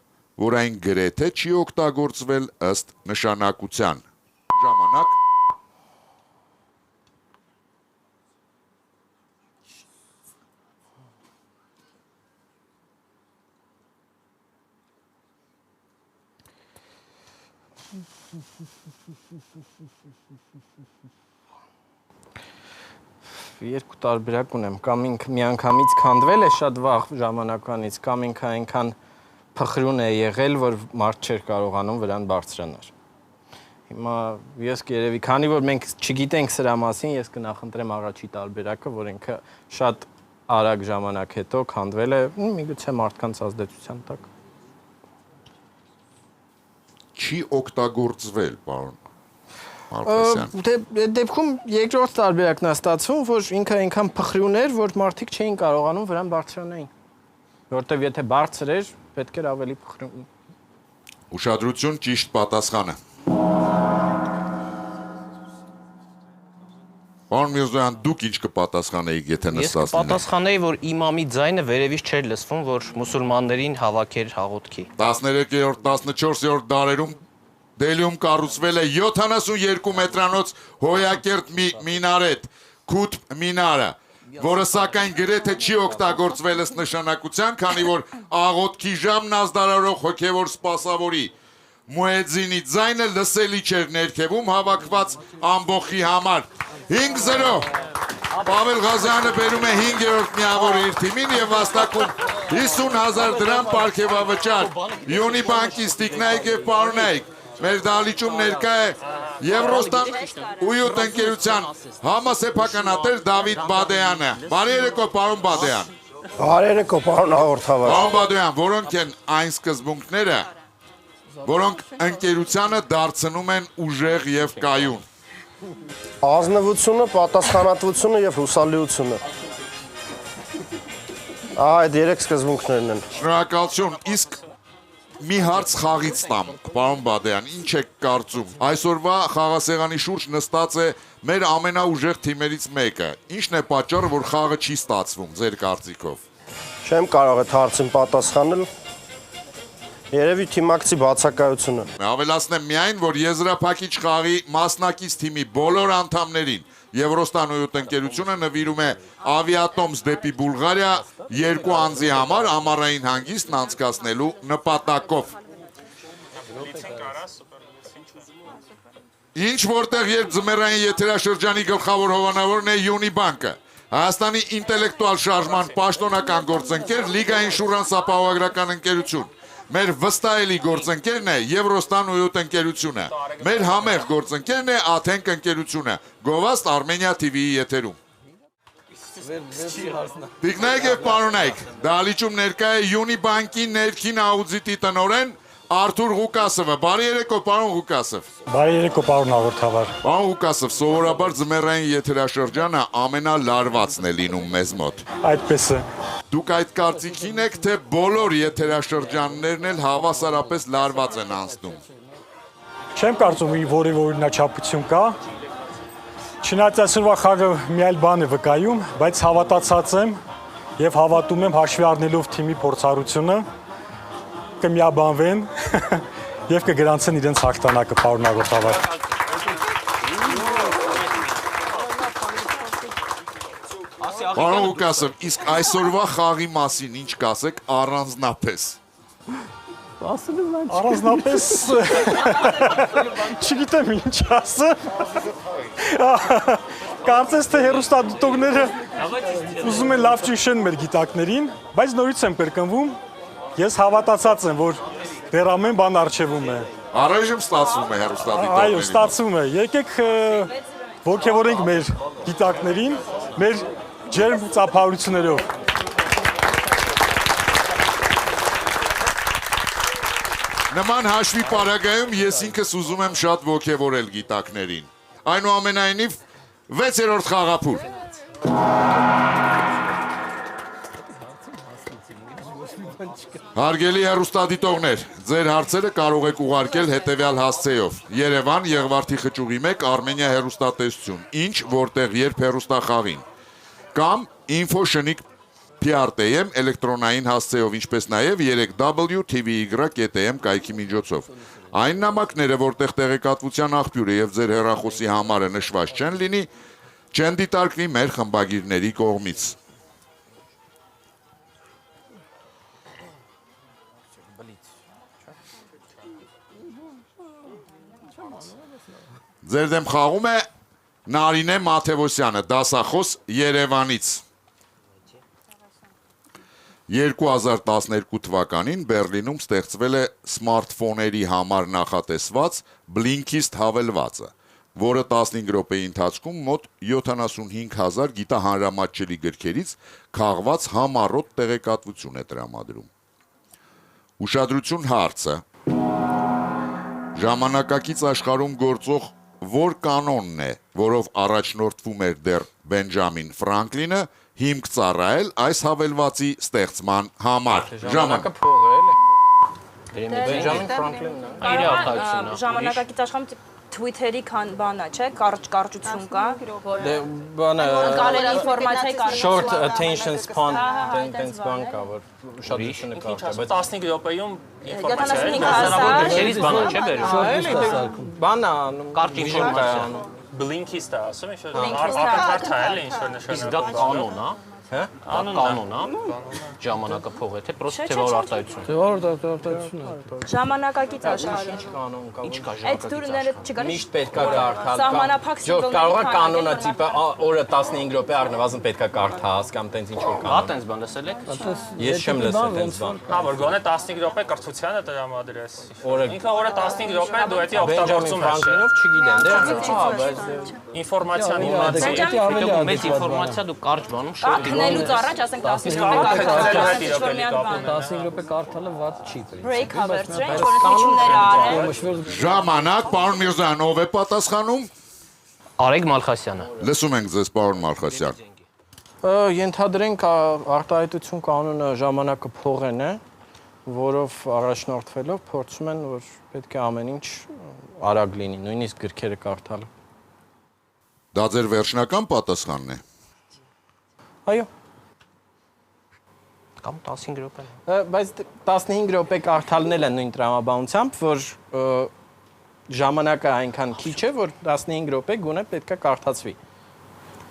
որ այն գրեթե չի օգտագործվել ըստ նշանակության։ Ժամանակ Երկու տարբերակ ունեմ, կամ ինքը միանգամից քանդվել է շատ վաղ ժամանակվանից, կամ ինքը այնքան փխրուն է եղել, որ մարդ չէր կարողանում վրան բարձրանալ։ Հիմա ես երևի, քանի որ մենք չգիտենք սրա մասին, ես կնախընտրեմ առաջի տարբերակը, որ ինքը շատ արագ ժամանակ հետո քանդվել է միգուցե մարդկանց ազդեցության տակ։ Չի օգտագործվել, պարոն Մարկոսյան։ Դեպքում երկրորդ տարբերակն է ստացվում, որ ինքը այնքան փխրուն էր, որ մարդիկ չէին կարողանում վրան բարձրանային։ Որտեվ եթե բարձր էր, պետք էր ավելի փխրուն։ Ուշադրություն, ճիշտ պատասխանը։ Պարոն Միրզոյան, դուք ինչ կպատասխանեիք, եթե Ես նստած լինեք։ կպատասխանեի, որ իմամի ձայնը վերևից չէր լսվում, որ մուսուլմաններին հավաքեր հաղորդքի։ 13-րդ, 14-րդ դարերում Դելիում կառուցվել է 72 մետրանոց հոյակերտ մինարետ, քութ մինարը, որը սակայն գրեթե չի օգտագործվել ըստ նշանակության, քանի որ աղոթքի ժամն ազդարարող հոգևոր սպասավորի Մուեզինի ձայնը լսելի չէր ներքևում հավաքված ամբողջի համար։ 5-0 Պավել Ղազարյանը բերում է 5-րդ միավոր իր թիմին եւ վաստակում 50,000 դրամ պարգևավճար Յունիբանկից Տիկնայք եւ Պարոնայք։ Մեր դահլիճում ներկա է Եվրոստան ույուտ ընկերության համասեփականատեր Դավիթ Բադեյանը։ Բարի երեկո, պարոն Բադեյան։ Բարի երեկո, պարոն հաղորդավար։ Պարոն Բադեյան, որոնք են այն սկզբունքները, որոնք ընկերությանը դարձնում են ուժեղ եւ կայուն։ Ազնվությունը, պատասխանատվությունը եւ հուսալիությունը։ Այդ երեք սկզբունքներն են։ Շնորհակալություն։ Իսկ մի հարց խաղից տամ, պարոն Բադեյան, ինչ եք կարծում։ Այսօրվա խաղասեղանի շուրջ նստած է մեր ամենաուժեղ թիմերից մեկը։ Ինչն է պատճառը, որ խաղը չի ստացվում, ձեր կարծիքով։ Չեմ կարող այդ հարցին պատասխանել։ Երևի թիմակցի բացակայությունը։ Ավելացնեմ միայն, որ եզրափակիչ խաղի մասնակից թիմի բոլոր անդամներին Եվրոստան ույուտ ընկերությունը նվիրում է ավիատոմս դեպի Բուլղարիա 2 անձի համար ամառային հանգիստն անցկացնելու նպատակով։ Ինչ որտեղ երբ ձմեռային եթերաշրջանի գլխավոր հովանավորն է Յունիբանկը, Հայաստանի ինտելեկտուալ շարժման պաշտոնական գործընկեր, Լիգա Ինշուրանս ապահովագրական ընկերություն։ Մեր վստահելի գործընկերն է Եվրոստան ույուտ ընկերությունը։ Մեր համեղ գործընկերն է Աթենք ընկերությունը։ Գովաստ Armenia TV-ի եթերում։ Տիկնայք եւ պարոնայք, դահլիճում ներկա է Յունիբանկի ներքին աուդիտի տնօրեն Արթուր Ղուկասովը։ Բարի երեկո, պարոն Ղուկասով։ Բարի երեկո, պարոն հաղորդավար։ Պարոն Ղուկասով, սովորաբար ձմեռային եթերաշրջանը ամենալարվածն է լինում մեզ մոտ։ Այդպես է։ Դուք այդ կարծիքին եք, թե բոլոր եթերաշրջաններն էլ հավասարապես լարված են անցնում։ Չեմ կարծում, որի օրինաչափություն կա։ Չնայած այսօրվա խաղը մի այլ բան է վկայում, բայց հավատացած եմ եւ հավատում եմ հաշվի առնելով թիմի փորձառությունը կմիաբանվեն եւ կգրանցեն իրենց հաղթանակը, պարոն հաղորդավար։ Պարոն Ղուկասով, իսկ այսօրվա խաղի մասին ինչ կասեք առանձնապես։ Առանձնապես չգիտեմ ինչ ասեմ։ Կարծես թե հեռուստադիտողները ուզում են լավ ճնշեն մեր գիտակներին, բայց նորից եմ կրկնվում, ես հավատացած եմ, որ դեռ ամեն բան առջևում է։ Առայժմ ստացվում է հեռուստադիտողներին։ Այո, ստացվում է։ Եկեք ոգևորենք մեր գիտակներին, մեր ջերմ ծափահարություններով։ Նման հաշվի պարագայում ես ինքս ուզում եմ շատ ոգևորել գիտակներին։ Այնուամենայնիվ 6-րդ խաղափուլ։ Հարգելի հեռուստադիտողներ, ձեր հարցերը կարող եք ուղարկել հետևյալ հասցեով. Երևան, Եղվարդի խճուղի 1, Armenia հեռուստատեսություն, ինչ, որտեղ, երբ հեռուստախաղին, կամ info@PR.am էլեկտրոնային հասցեով, ինչպես նաև 3w.tv.am կայքի միջոցով։ Այն նամակները, որտեղ տեղեկատվության աղբյուրը եւ ձեր հեռախոսի համարը նշված չեն լինի, չեն դիտարկվի մեր խմբագիրների կողմից։ Ձեր դեմ խաղում է Նարինե Մաթևոսյանը, դասախոս Երևանից։ 2012 թվականին Բերլինում ստեղծվել է սմարթֆոների համար նախատեսված Blinkist հավելվածը, որը 15 րոպեի ընթացքում մոտ 75,000 գիտահանրամատչելի գրքերից քաղված համառոտ տեղեկատվություն է տրամադրում։ Ուշադրություն հարցը։ Ժամանակակից աշխարհում գործող որ կանոնն է, որով առաջնորդվում էր դեռ Բենջամին Ֆրանկլինը, հիմք ծառայել այս հավելվածի ստեղծման համար։ Ժամանակը փող է, էլի։ Բենջամին Ֆրանկլինն է։ Իր արտահայտությունն է։ Ժամանակակից աշխարհում Twitter-ի բանա, չէ, կարճություն կա, որ Դե բանը կարելի ինֆորմացիայի կարելի short attention span տենց բան կա, որ ուշադրությունը կա, բայց 15 րոպեում 75,000 Գրքերից բանա չէ բերում։ բանը Կարճ ինֆորմացիա։ Բլինքիստ է ասում, ինչ-որ արտակարգ է, էլի ինչ-որ Իսկ դա նշանակում։ կանոն է։ Հա? Կանոն է։ Ժամանակը փող է, թե պրոստը թե որ արտահայտություն։ Դե արտահայտություն է։ ժամանակակից աշխարհում։ կանոն կա։ Ինչ կա Այդ դուրները չգալիս։ Միշտ պետքա կարդալ։ Սահմանափակ Ժող կարող է սիմվոլների կանոնը տիպը օրը 15 րոպե առնվազն պետքա կարդաս կամ տենց ինչ որ Հա կանոն։ տենց բան լսել եք։ Ես չեմ լսել տենց բան։ Հա, որ գոնե 15 րոպե կրթությանը տրամադրես։ Օրը Ինքը օրը 15 րոպե դու էդի Բենջամին օգտագործում ես։ Ֆրանկլինով չգիտեմ, դե հա, բայց Ինֆորմացիան Դա մեծ ինֆորմացիա դու կարճ բանում շատ քնելուց առաջ ասենք 15 րոպե կարդալը ված չի պրինցիպ։ break հավերցրել, ինչ որ ընդմիջումները արել։ Ժամանակ, պարոն Միրզոյան, ով է պատասխանում։ Արեգ Մալխասյանը։ Լսում ենք ձեզ, պարոն Մալխասյան։ Ենթադրենք արտահայտություն կանոնը ժամանակը փողեն է, որով առաջնորդվելով փորձում են, որ պետք է ամեն ինչ արագ լինի, նույնիսկ գրքերը կարդալը։ Դա ձեր վերջնական պատասխանն է։ Այո, Կամ 15 րոպե։ բայց 15 րոպե կարդալն էլ է նույն տրամաբանությամբ, որ ժամանակը այնքան քիչ է, որ 15 րոպե գոնե պետքա կարդացվի։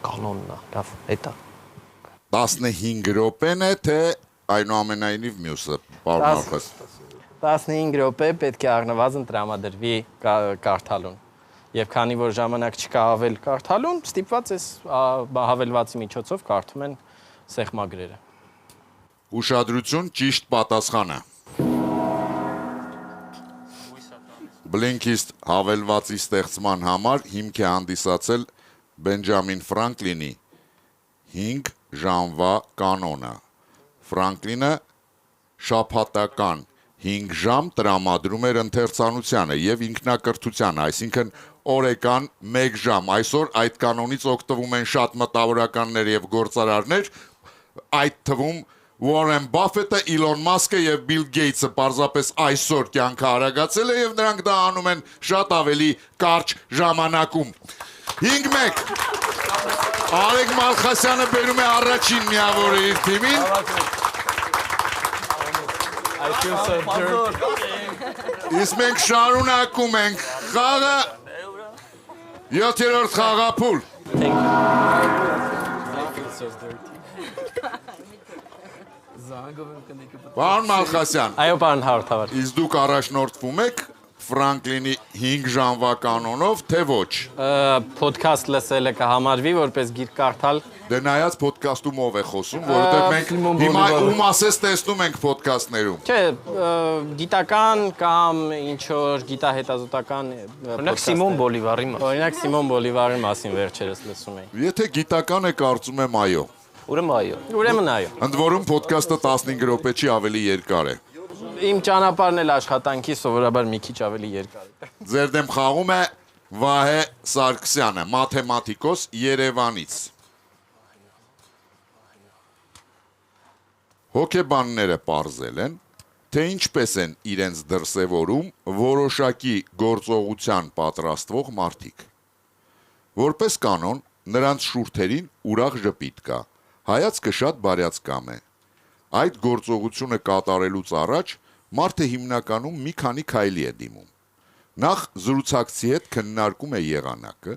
Կանոնն է, լավ, հետա։ 15 րոպեն է, թե այնուամենայնիվ մյուսը, պարոն Մալխասյան։ 15 րոպե պետք է առնվազն տրամադրվի կարդալուն։ Եվ քանի որ ժամանակ չկա ավել կարդալուն, ստիպված էս հավելվածի միջոցով կարդում են սեղմագրերը։ Ուշադրություն, ճիշտ պատասխանը։ Բլինքիստ հավելվածի ստեղծման համար հիմք է հանդիսացել Բենջամին Ֆրանկլինի 5 ժամվա կանոնը։ Ֆրանկլինը շաբաթական 5 ժամ տրամադրում էր ընթերցանությանը եւ ինքնակրթությանը, այսինքն օրեկան 1 ժամ։ Այսօր այդ կանոնից օգտվում են շատ մտավորականներ եւ գործարարներ, այդ թվում Warren Buffett-ը, Elon Musk-ը եւ Bill Gates-ը պարզապես այսօր կյանքը արագացել է եւ նրանք դա անում են շատ ավելի կարճ ժամանակում։ 5-1։ Արեգ Մալխասյանը բերում է առաջին միավորը իր թիմին։ Իսկ մենք շարունակում ենք խաղը 7-րդ խաղափուլ։ Պարոն Մալխասյան, Այո, պարոն Հարթավար։ իսկ դուք առաջնորդվում եք Ֆրանկլինի 5 ժամվա կանոնով, թե ոչ։ Պոդքասթ լսելը կհամարվի որպես գիրք կարդալ։ Դե նայած պոդքասթում ով է խոսում, որովհետև մենք հիմա ում ասես տեսնում ենք պոդքասթներում։ Չէ, գիտական կամ ինչ որ գիտահետազոտական Օրինակ Սիմոն Բոլիվարի մասին։ Օրինակ Սիմոն Բոլիվարի մասին վերջերս լսում էի։ Եթե գիտական է, կարծում եմ այո։ Ուրեմն այո։ Ուրեմն այո։ Ընդ որում պոդքասթը 15 րոպե չի, ավելի երկար է։ Իմ ճանապարհն էլ աշխատանքի սովորաբար մի քիչ ավելի երկար է։ Ձեր դեմ խաղում է Վահե Սարգսյանը, մաթեմատիկոս Երևանից։ Հոգեբանները պարզել են, թե ինչպես են իրենց դրսևորում որոշակի գործողության պատրաստվող մարդիկ։ Որպես կանոն, նրանց շուրթերին ուրախ ժպիտ կա, հայացքը շատ բարյացկամ է։ Այդ գործողությունը կատարելուց առաջ մարդը հիմնականում մի քանի քայլի է դիմում։ Նախ զրուցակցի հետ քննարկում է եղանակը,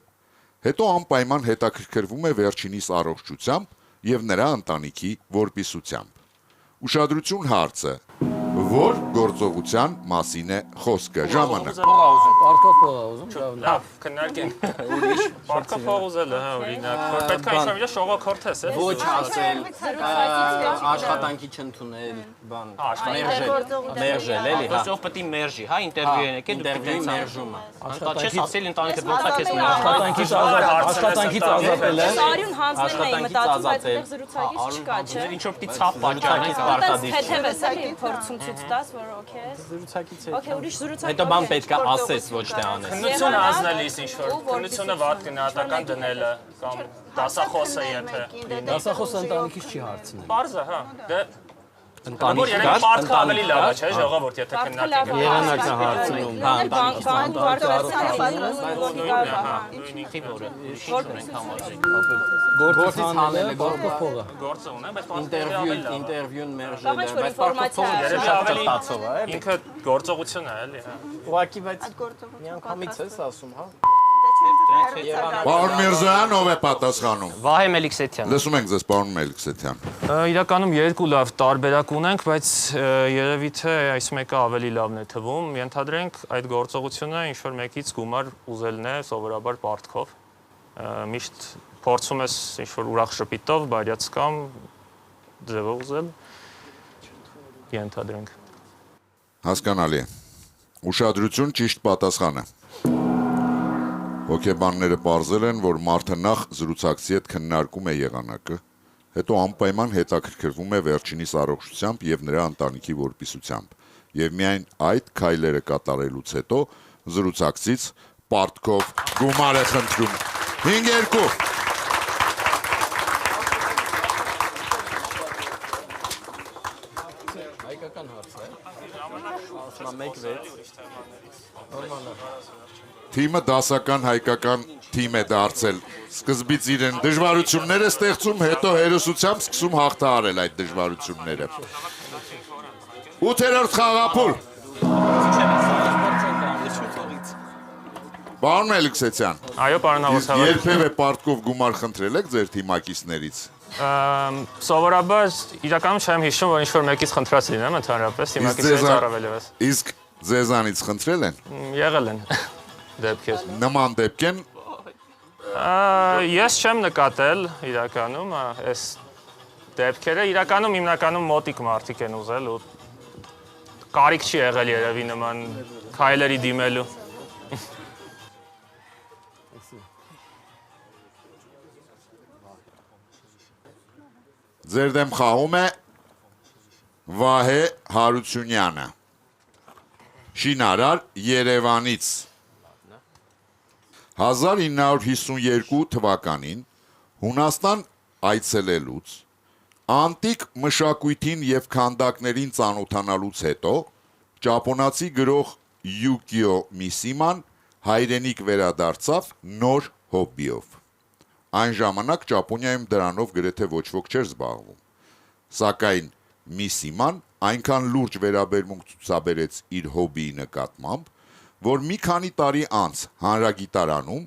հետո անպայման հետաքրքրվում է վերջինիս առողջությամբ եւ նրա ընտանիքի որպիսությամբ։ Ուշադրություն հարցը. Որ գործողության մասին է խոսքը։ Ժամանակ։ Պարկով փողա ուզում։ Լավ, քննարկենք։ Ուրիշ պարկով փող ուզելը, հա, օրինակ։ Որ պետք է ինչ-որ շողոքորթես, է։ Ոչ ասել, աշխատանքի չընդունել, բան, մերժել, էլի, հա։ Ով պետք է մերժի, հա, ինտերվյու են եկել, դու Ինտերվյուի մերժումը։ չես ասել ընտանիքը ոնց է քեզ Աշխատանքից ազատել է։ Սարյուն հանձնելն էի մտածում, բայց այդտեղ զրուցակից չկա, չէ։ ինչ որ պիտի ցավ պատճառից Այդպես թեթև ես էլի փորձում ցույց տաս, որ օքեյ ես։ Զրուցակից է։ Okay, ուրիշ զրուցակ։ Հետո բան պետք է ասես, ոչ թե անես։ Քննությունը ազնելիս ինչ-որ, քննությունը վատ գնահատական դնելը կամ դասախոսը եթե։ Դասախոսը ընտանիքից չի հարցնել։ Պարզը, հա։ Դե Որ երեք պարտքը ավելի լավ է, չէ, ժողովուրդ, եթե քննարկենք։ Եղանակն է հարցնում, հա, գործից հանելը, գործով փողը։ Գործը ունեմ, բայց Ինտերվյուն մերժել է, Բայց բայց պարտքով փողը երևի շատ ավելի ճշտացով է, էլի։ ինքը գործողություն է, էլի, հա։ Ուղղակի, բայց միանգամից ես ասում, հա։ Պարոն Միրզոյան, ով է պատասխանում։ Վահե Մելիքսեթյան։ Լսում ենք ձեզ, պարոն Մելիքսեթյան։ Իրականում երկու լավ տարբերակ ունենք, բայց երևի թե այս մեկը ավելի լավն է թվում։ Ենթադրենք այդ գործողությունը ինչ որ մեկից գումար ուզելն է սովորաբար պարտքով։ Միշտ փորձում ես ինչ որ ուրախ շփիտով, բարյաց կամ ձևով ուզել։ Ենթադրենք։ Հասկանալի է։ Ուշադրություն, ճիշտ պատասխանը։ Հոգեբանները պարզել են, որ մարդը նախ զրուցակցի հետ քննարկում է եղանակը, հետո անպայման հետաքրքրվում է վերջինիս առողջությամբ եւ նրա ընտանիքի որպիսությամբ, եւ միայն այդ քայլերը կատարելուց հետո զրուցակցից պարտքով գումար է խնդրում։ 5-2։ Հայկական հարց է։ Ասում 1-6։ Նորմալ է։ Թիմը դասական հայկական թիմ է դարձել։ Սկզբից իրեն դժվարություններ է ստեղծում, հետո հերոսությամբ սկսում հաղթահարել այդ դժվարությունները։ 8-րդ խաղափուլ։ Պարոն Մելիքսեթյան։ Այո, պարոն Աղոսավար։ Երբևէ պարտքով գումար խնդրել եք ձեր թիմակիցներից։ Սովորաբար իրականում չեմ հիշում, որ ինչ-որ մեկից խնդրած լինեմ ընդհանրապես, թիմակիցներից առավել ևս։ Իսկ ձեզանից խնդրել են։ Եղել են դեպքեր։ Նման դեպք են։ Ես չեմ նկատել իրականում այս դեպքերը, իրականում հիմնականում մոտիկ մարդիկ են ուզել ու կարիք չի եղել երևի նման քայլերի դիմելու։ Ձեր դեմ խաղում է Վահե Հարությունյանը։ Շինարար Երևանից 1952 թվականին Հունաստան այցելելուց անտիկ մշակույթին եւ քանդակներին ծանոթանալուց հետո ճապոնացի գրող Յուկիո Միսիման հայրենիք վերադարձավ նոր հոբբիով։ Այն ժամանակ Ճապոնիայում դրանով գրեթե ոչ ոք չէր զբաղվում։ Սակայն Միսիման այնքան լուրջ վերաբերմունք ցուցաբերեց իր հոբբիի նկատմամբ, որ մի քանի տարի անց հանրագիտարանում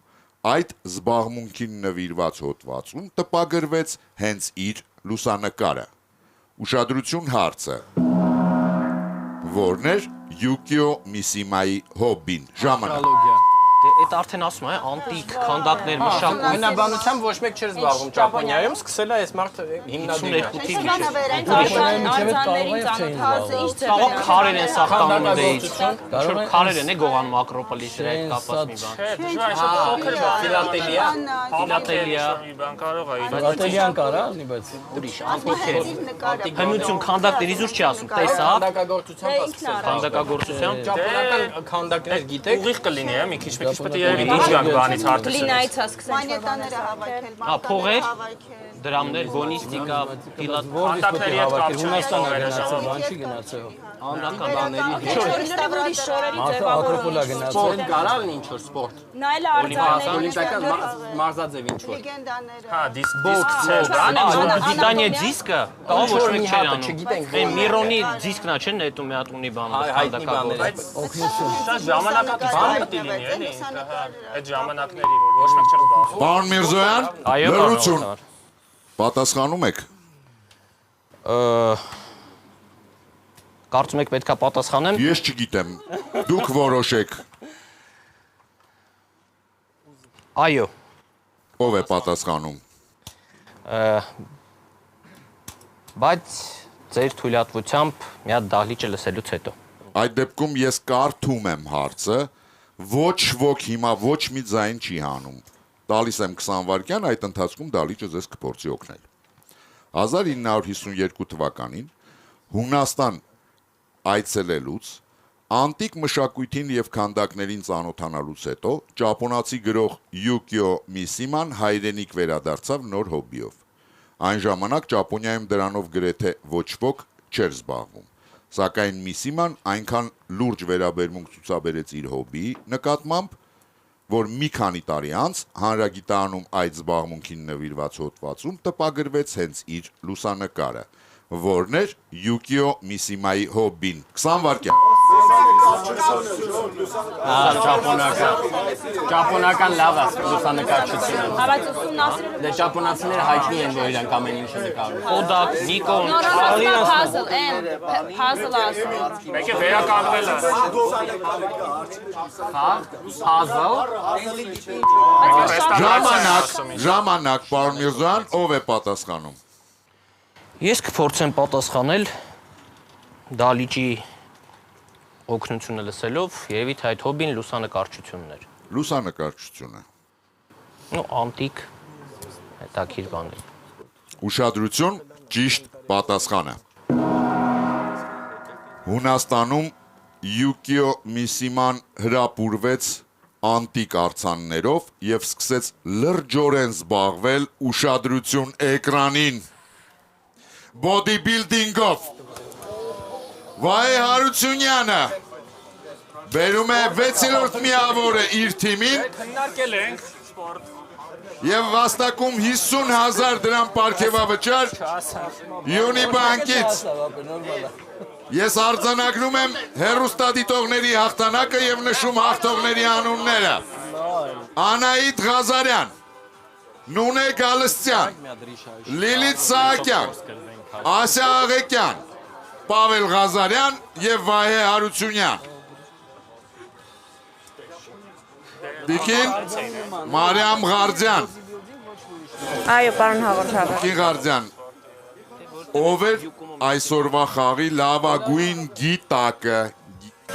այդ զբաղմունքին նվիրված հոդվածում տպագրվեց հենց իր լուսանկարը։ Ուշադրություն հարցը։ Որն էր Յուկիո Միսիմայի հոբբին։ Ժամանակ։ Դե այդ արդեն ասում է անտիկ քանդակներ մշակույթ։ Բնաբանությամբ ոչ մեկ չէր զբաղվում Ճապոնիայում, սկսել է այս մարդը հիմնադիրը։ 52 թիվ Կարող քարեր են սախտանում դեից։ Ինչ-որ քարեր են գողանում Ակրոպոլիսի հետ կապված մի բան։ Չէ, դժվար է, փոքր Ֆիլատելիա։ ֆիլատելիա մի բան կարող է։ Ֆիլատելիան կարա լինի, բայց Ուրիշ անտիկ է։ Հնություն քանդակներից ուր չի ասում, տեսա։ Քանդակագործությամբ ասում։ Քանդակագործությամբ Ճապոնական քանդակներ գիտեք։ Ուղիղ կլինի, մի քիչ պետք է երևի դուրս գանք բանից հարցը։ Գլինայից հասկսեն Մանետաները հավաքել, փողեր, դրամներ, գոնիստիկա, պիլատ, Հանդակների հետ կապ չունի Հունաստանը Սովորաբար գնացել, բան չի գնացել։ Անդականների շորերի շորերի Ակրոպոլա ձևավորում։ սպորտ կարա լինի ինչ որ սպորտ։ Նայել արձանների Օլիմպիական մարզաձև ինչ որ։ լեգենդաները։ Հա, դիսկ ցել, Դիտանյե դիսկը, կա ոչ մեկ չեն անում։ Չգիտենք, Այն Միրոնի դիսկն է, չեն նետում մի հատ ունի բան։ հայտնի բաներ։ Դա ժամանակակից բան պետք է լինի, էլի։ Այդ ժամանակների, որ ոչ մեկ չէր զբաղվում։ Պարոն Միրզոյան, Այո, լրություն։ Պատասխանում եք։ Կարծում եք պետքա պատասխանեմ։ Ես չգիտեմ։ Դուք որոշեք։ Այո։ Ով է պատասխանում։ Բայց ձեր թույլատվությամբ մի հատ դահլիճը լսելուց հետո։ Այդ դեպքում ես կարդում եմ հարցը, ոչ ոք հիմա ոչ մի ձայն չի հանում։ Տալիս եմ 20 վայրկյան, այդ ընթացքում դահլիճը ձեզ կփորձի օգնել։ 1952 թվականին Հունաստան այցելելուց, անտիկ մշակույթին եւ քանդակներին ծանոթանալուց հետո ճապոնացի գրող Յուկիո Միսիման հայրենիք վերադարձավ նոր հոբբիով։ Այն ժամանակ Ճապոնիայում դրանով գրեթե ոչ ոք չէր զբաղվում։ Սակայն Միսիման այնքան լուրջ վերաբերմունք ցուցաբերեց իր հոբբիի նկատմամբ, որ մի քանի տարի անց հանրագիտանում այդ զբաղմունքին նվիրված հոդվածում տպագրվեց հենց իր լուսանկարը, որն էր Յուկիո Միսիմայի հոբբին։ 20 վայրկյան։ Ճապոնական լավ է լուսանկարչությունը։ Բայց ուսումնասիրել Դե ճապոնացիները հայտնի են, որ իրանք ամեն ինչը նկարում։ Kodak, Nikon, puzzle, puzzle ասում։ Մեկը վերականգնել է։ Ժամանակ, պարոն Միրզոյան, ով է պատասխանում։ Ես կփորձեմ պատասխանել դահլիճի օգնությունը լսելով, երևի թե այդ հոբին լուսանկարչությունն էր։ Լուսանկարչությունը։ Անտիկ հետաքրքիր բան է։ Ուշադրություն, ճիշտ պատասխանը։ Հունաստանում Յուկիո Միսիման հրապուրվեց անտիկ արձաններով եւ սկսեց լրջորեն զբաղվել ուշադրություն էկրանին բոդիբիլդինգով։ Վայ Հարությունյանը բերում է 6-րդ միավորը իր թիմին Քննարկել ենք սպորտ։ եւ վաստակում 50,000 դրամ պարգևավճար Յունիբանկից։ Ես արձանագրում եմ հեռուստադիտողների հաղթանակը եւ նշում հաղթողների անունները։ Անահիտ Ղազարյան, Նունե Գալստյան, Լիլիթ Սահակյան, Ասիա Աղեկյան, Պավել Ղազարյան եւ Վահե Հարությունյան։ Տիկին Մարիամ Ղարդյան։ Այո, պարոն հաղորդավար։ Տիկին Ղարդյան, ով էր այսօրվա խաղի լավագույն գիտակը։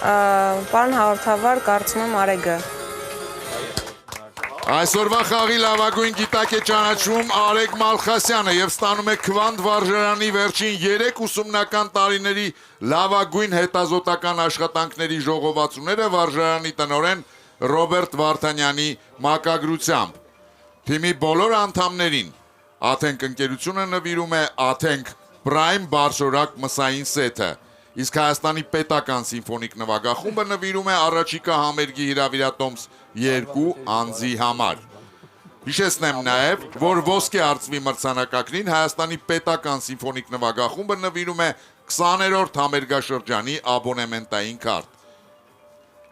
Պարոն հաղորդավար, կարծում եմ Արեգը։ Այսօրվա խաղի լավագույն գիտակ է ճանաչվում Արեգ Մալխասյանը եւ ստանում է Քվանտ վարժարանի վերջին 3 ուսումնական տարիների լավագույն հետազոտական աշխատանքների ժողովածուները վարժարանի տնօրեն Ռոբերտ Վարդանյանի մակագրությամբ։ Թիմի բոլոր անդամներին Աթենք ընկերությունը նվիրում է Աթենք Prime բարձրորակ մսային սեթը, իսկ Հայաստանի պետական սիմֆոնիկ նվագախումբը նվիրում է առաջիկա համերգի հրավիրատոմս 2 անձի համար։ Հիշեցնեմ նաև, որ ոսկե արծվի մրցանակակրին Հայաստանի պետական սիմֆոնիկ նվագախումբը նվիրում է 20-րդ համերգաշրջանի աբոնեմենտային քարտ։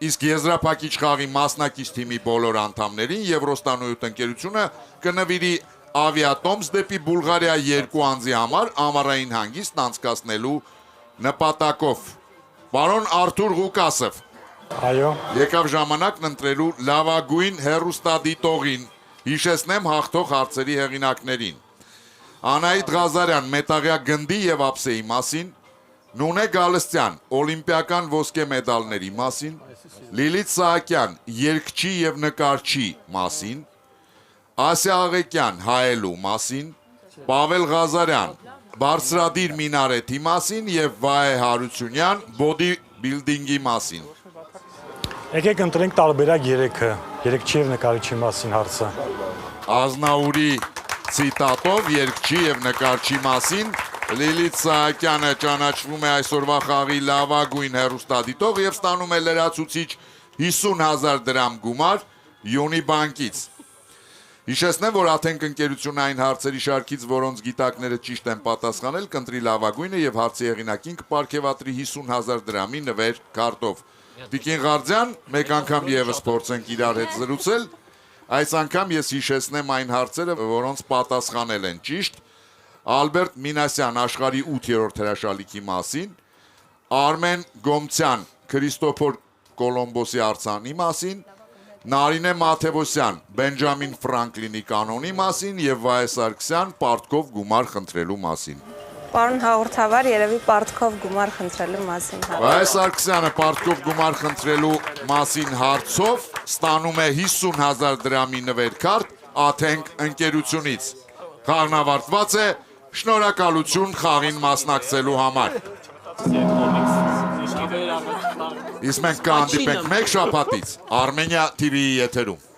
Իսկ եզրափակիչ խաղի մասնակից թիմի բոլոր անդամներին Եվրոստանոյութ ընկերությունը կնվիրի ավիատոմս դեպի Բուլղարիա 2 անձի համար ամառային հանգիստ անցկացնելու նպատակով։ Պարոն Արթուր Ղուկասով, Այո։ եկավ ժամանակն ընտրելու լավագույն հեռուստադիտողին, հիշեցնեմ հաղթող հարցերի հեղինակներին։ Անահիտ Ղազարյան մետաղյա գնդի եւ ափսեի մասին, Նունե Գալստյան օլիմպիական ոսկե մեդալների մասին, Լիլիթ Սահակյան երգչի եւ նկարչի մասին, Ասիա Աղեկյան հայելու մասին, Պավել Ղազարյան բարձրադիր մինարեթի մասին եւ Վահե Հարությունյան բոդի բիլդինգի մասին։ Եկեք ընտրենք տարբերակ 3-ը, երգչի եւ նկարիչի մասին հարցը։ Ազնաուրի ցիտատով երգչի եւ նկարչի մասին Լիլիթ Սահակյանը ճանաչվում է այսօրվա խաղի լավագույն հեռուստադիտող եւ ստանում է լրացուցիչ 50,000 դրամ գումար Յունիբանկից։ Հիշեցնեմ, որ Աթենք ընկերությունը այն հարցերի շարքից, որոնց գիտակները ճիշտ են պատասխանել, կընտրի լավագույնը եւ հարցի հեղինակին կպարգեւատրի 50,000 դրամի նվեր քարտով։ Տիկին Ղարդյան, մեկ անգամ եւս փորձենք իրար հետ զրուցել։ Այս անգամ ես հիշեցնեմ այն հարցերը, որոնց պատասխանել են ճիշտ։ Ալբերտ Մինասյան աշխարհի 8-րդ հրաշալիքի մասին, Արմեն Գոմցյան Քրիստոփոր Կոլոմբոսի արձանի մասին, Նարինե Մաթևոսյան Բենջամին Ֆրանկլինի կանոնի մասին եւ Վահե Սարգսյան պարտքով գումար խնդրելու մասին։ Պարոն հաղորդավար, երևի պարտքով գումար խնդրելու մասին հարց։ Վահե Սարգսյանը պարտքով գումար խնդրելու մասին հարցով ստանում է 50,000 դրամի նվերքարտ Աթենք ընկերությունից։ Խաղն ավարտված է, շնորհակալություն խաղին մասնակցելու համար։ Իսկ մենք կհանդիպենք մեկ շաբաթից Armenia TV-ի եթերում։